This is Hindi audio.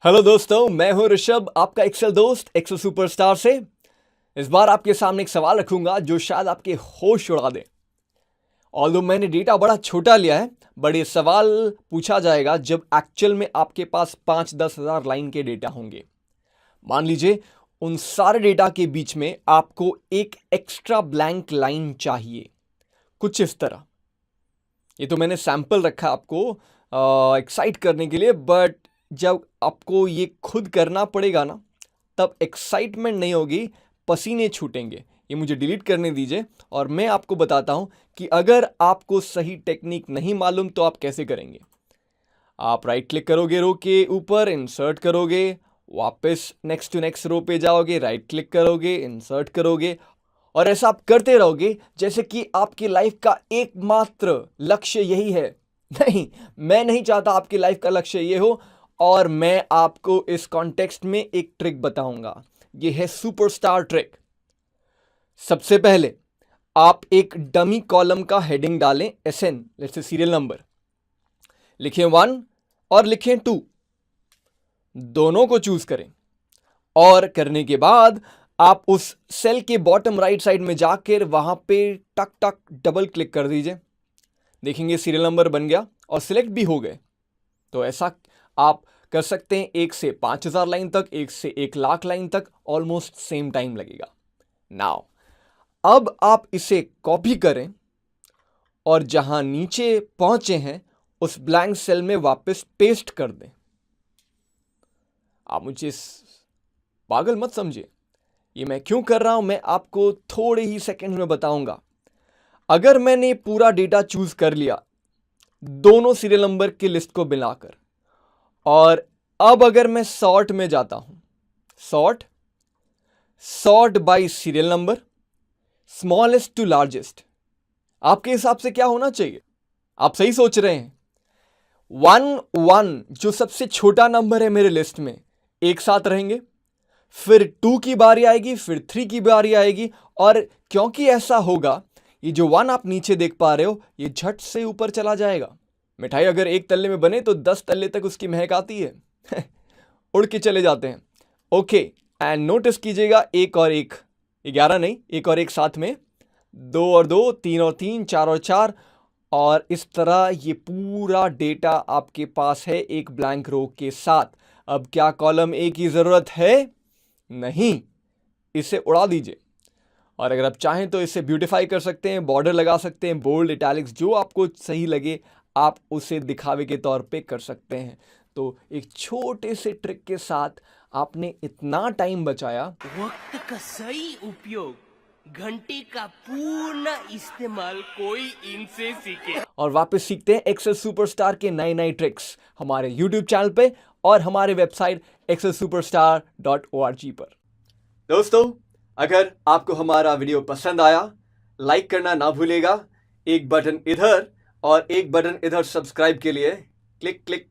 हेलो दोस्तों, मैं हूं ऋषभ, आपका एक्सेल दोस्त एक्सेल सुपरस्टार से। इस बार आपके सामने एक सवाल रखूंगा जो शायद आपके होश उड़ा दे। ऑल्दो मैंने डेटा बड़ा छोटा लिया है, बट ये सवाल पूछा जाएगा जब एक्चुअल में आपके पास 5-10 हज़ार लाइन के डेटा होंगे। मान लीजिए उन सारे डेटा के बीच में आपको एक एक्स्ट्रा ब्लैंक लाइन चाहिए, कुछ इस तरह। ये तो मैंने सैंपल रखा आपको एक्साइट करने के लिए, बट जब आपको ये खुद करना पड़ेगा ना, तब एक्साइटमेंट नहीं होगी, पसीने छूटेंगे। ये मुझे डिलीट करने दीजिए और मैं आपको बताता हूं कि अगर आपको सही टेक्निक नहीं मालूम तो आप कैसे करेंगे। आप राइट क्लिक करोगे रो के ऊपर, इंसर्ट करोगे, वापस नेक्स्ट टू नेक्स्ट रो पे जाओगे, राइट क्लिक करोगे, इंसर्ट करोगे, और ऐसा आप करते रहोगे जैसे कि आपकी लाइफ का एकमात्र लक्ष्य यही है। नहीं, मैं नहीं चाहता आपकी लाइफ का लक्ष्य ये हो, और मैं आपको इस कॉन्टेक्स्ट में एक ट्रिक बताऊंगा। ये है सुपरस्टार ट्रिक। सबसे पहले आप एक डमी कॉलम का हेडिंग डालें, SN, let's say serial number, लिखें 1 और लिखें 2, दोनों को चूज करें। और करने के बाद आप उस सेल के बॉटम राइट साइड में जाकर वहां पे टक टक डबल क्लिक कर दीजिए। देखेंगे सीरियल नंबर बन गया और सिलेक्ट भी हो गए। तो ऐसा आप कर सकते हैं 1 से 5,000 लाइन तक, 1 से 1,00,000 लाइन तक, ऑलमोस्ट सेम टाइम लगेगा। नाउ अब आप इसे कॉपी करें और जहां नीचे पहुंचे हैं उस ब्लैंक सेल में वापस पेस्ट कर दें। आप मुझे पागल मत समझिए, ये मैं क्यों कर रहा हूं मैं आपको थोड़े ही सेकंड में बताऊंगा। अगर मैंने पूरा डेटा चूज कर लिया दोनों सीरियल नंबर की लिस्ट को मिलाकर, और अब अगर मैं सॉर्ट में जाता हूं, sort by serial number, smallest to largest, आपके हिसाब से क्या होना चाहिए? आप सही सोच रहे हैं। 1 जो सबसे छोटा नंबर है मेरे लिस्ट में, एक साथ रहेंगे, फिर 2 की बारी आएगी, फिर 3 की बारी आएगी, और क्योंकि ऐसा होगा, ये जो 1 आप नीचे देख पा रहे हो ये झट से ऊपर चला जाएगा। मिठाई अगर एक तल्ले में बने तो 10 तल्ले तक उसकी महक आती है। उड़ के चले जाते हैं। ओके, एंड नोटिस कीजिएगा, 1 और 1, 11 नहीं, 1 और 1 साथ में, 2 और 2, 3 और 3, 4 और 4, और इस तरह ये पूरा डेटा आपके पास है एक ब्लैंक रो के साथ। अब क्या कॉलम ए की जरूरत है? नहीं, इसे उड़ा दीजिए। और अगर आप चाहें तो इसे ब्यूटीफाई कर सकते हैं, बॉर्डर लगा सकते हैं, बोल्ड, इटैलिक्स, जो आपको सही लगे आप उसे दिखावे के तौर पे कर सकते हैं। तो एक छोटे से ट्रिक के साथ आपने इतना टाइम बचाया। वक्त का सही उपयोग, घंटे का पूर्ण इस्तेमाल कोई इनसे सीखे। और वापस सीखते हैं एक्सेल सुपरस्टार के नए नए ट्रिक्स हमारे यूट्यूब चैनल पे और हमारे वेबसाइट excelsuperstar.org पर। दोस्तों, अगर आपको हमारा वीडियो पसंद आया, लाइक करना ना भूलेगा। एक बटन इधर और एक बटन इधर सब्सक्राइब के लिए, क्लिक क्लिक